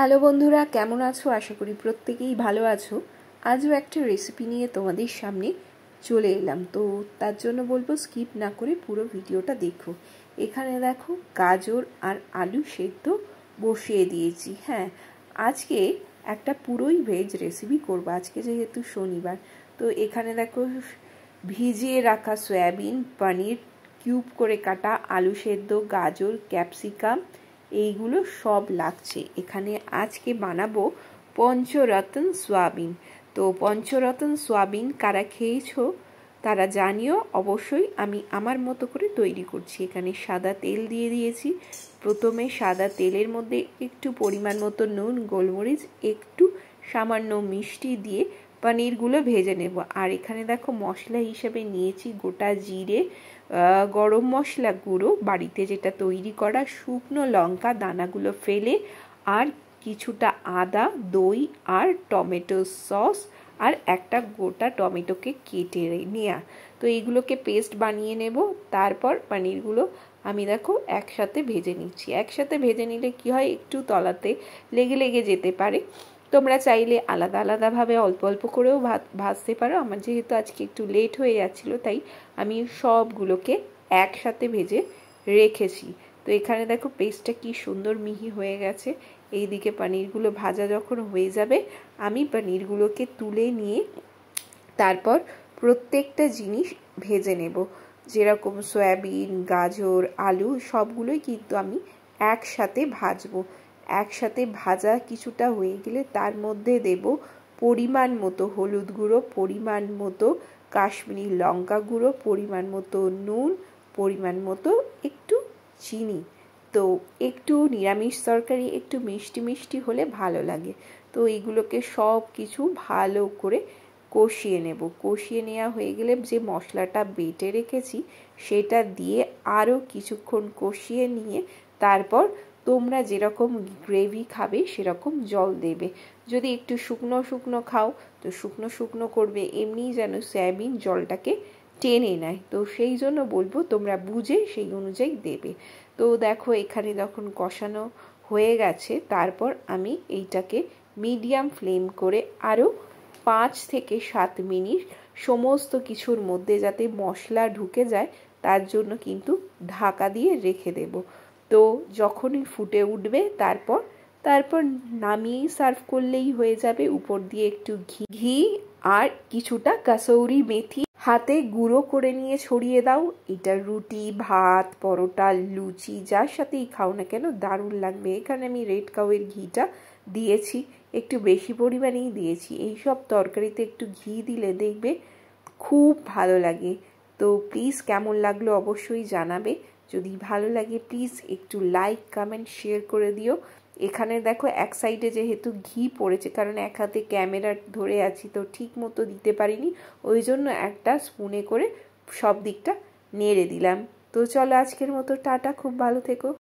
Hello বন্ধুরা, কেমন আছো? আশা করি প্রত্যেকেই ভালো আছো। আজও একটা রেসিপি নিয়ে তোমাদের সামনে চলে এলাম। তো তার জন্য বলবো স্কিপ না করে পুরো ভিডিওটা দেখো। এখানে দেখো গাজর আর আলু সেদ্ধ বসিয়ে দিয়েছি। হ্যাঁ, আজকে একটা পুরোই ভেজ রেসিপি করবো, আজকে যেহেতু শনিবার। তো এখানে দেখো ভিজিয়ে রাখা সয়াবিন, পনির, কিউব করে কাটা আলু সেদ্ধ, গাজর, ক্যাপসিকাম এইগুলো সব লাগছে। এখানে আজকে বানাবো পঞ্চরত্ন সোয়াবিন। তো পঞ্চরত্ন সোয়াবিন কারা খেয়েছো তারা জানিও অবশ্যই। আমি আমার মতো করে তৈরি করছি। এখানে সাদা তেল দিয়ে দিয়েছি। প্রথমে সাদা তেলের মধ্যে একটু পরিমাণ মতো নুন, গোলমরিচ, একটু সামান্য মিষ্টি দিয়ে পনিরগুলো ভেজে নেব। আর এখানে দেখো মশলা হিসেবে নিয়েছি গোটা জিরে, গরম মশলা গুঁড়ো বাড়িতে যেটা তৈরি করা, শুকনো লঙ্কা দানাগুলো ফেলে, আর কিছুটা আদা, দই আর টমেটো সস, আর একটা গোটা টমেটোকে কেটে নেওয়া। তো এইগুলোকে পেস্ট বানিয়ে নেব। তারপর পনিরগুলো আমি দেখো একসাথে ভেজে নিচ্ছি। একসাথে ভেজে নিলে কি হয়, একটু তলাতে লেগে লেগে যেতে পারে। তোমরা চাইলে আলাদা আলাদাভাবে অল্প অল্প করেও ভাজতে পারো। আমার যেহেতু আজকে একটু লেট হয়ে যাচ্ছিলো, তাই আমি সবগুলোকে একসাথে ভেজে রেখেছি। তো এখানে দেখো পেস্টটা কি সুন্দর মিহি হয়ে গেছে। এইদিকে পনিরগুলো ভাজা যখন হয়ে যাবে, আমি পনিরগুলোকে তুলে নিয়ে তারপর প্রত্যেকটা জিনিস ভেজে নেব। যেরকম সয়াবিন, গাজর, আলু সবগুলোই কিন্তু আমি একসাথে ভাজবো। একসাথে ভাজা কিছুটা হয়ে গেলে তার মধ্যে দেব পরিমাণ মতো হলুদ গুঁড়ো, পরিমাণ মতো কাশ্মীরি লঙ্কা গুঁড়ো, পরিমাণ মতো নুন, পরিমাণ মতো একটু চিনি। তো একটু নিরামিষ তরকারি একটু মিষ্টি মিষ্টি হলে ভালো লাগে। তো এইগুলোকে সব কিছু ভালো করে কষিয়ে নেব। কষিয়ে নেওয়া হয়ে গেলে যে মশলাটা বেটে রেখেছি সেটা দিয়ে আরও কিছুক্ষণ কষিয়ে নিয়ে তারপর তোমরা যেরকম গ্রেভি খাবে সেরকম জল দেবে। যদি একটু শুকনো শুকনো খাও তো শুকনো শুকনো করবে, এমনি যেন সয়াবিন জলটাকে টেনে নেয়। তো সেই জন্য বলবো তোমরা বুঝে সেই অনুযায়ী দেবে। তো দেখো এখানে যখন কষানো হয়ে গেছে, তারপর আমি এইটাকে মিডিয়াম ফ্লেম করে আরও 5 থেকে 7 মিনিট সমস্ত কিছুর মধ্যে যাতে মশলা ঢুকে যায় তার জন্য কিন্তু ঢাকা দিয়ে রেখে দেব। তো যখনই ফুটে উঠবে তারপর নামিয়েই সার্ভ করলেই হয়ে যাবে। উপর দিয়ে একটু ঘি আর কিছুটা কাসৌরি মেথি হাতে গুঁড়ো করে নিয়ে ছড়িয়ে দাও। এটা রুটি, ভাত, পরোটা, লুচি যার সাথেই খাও না কেন দারুণ লাগবে। এখানে আমি রেড কাউয়ের ঘিটা দিয়েছি, একটু বেশি পরিমাণেই দিয়েছি। এইসব তরকারিতে একটু ঘি দিলে দেখবে খুব ভালো লাগে। তো প্লিজ কেমন লাগলো অবশ্যই জানাবে। যদি ভালো লাগে প্লিজ একটু লাইক, কমেন্ট, শেয়ার করে দিও। এখানে দেখো এক সাইডে যেহেতু ঘি পড়েছে, কারণ এক হাতে ক্যামেরা ধরে আছি তো ঠিক মতো দিতে পারিনি, ওই জন্য একটা স্পুনে করে সব দিকটা নেড়ে দিলাম। তো চলো আজকের মতো টাটা, খুব ভালো থেকো।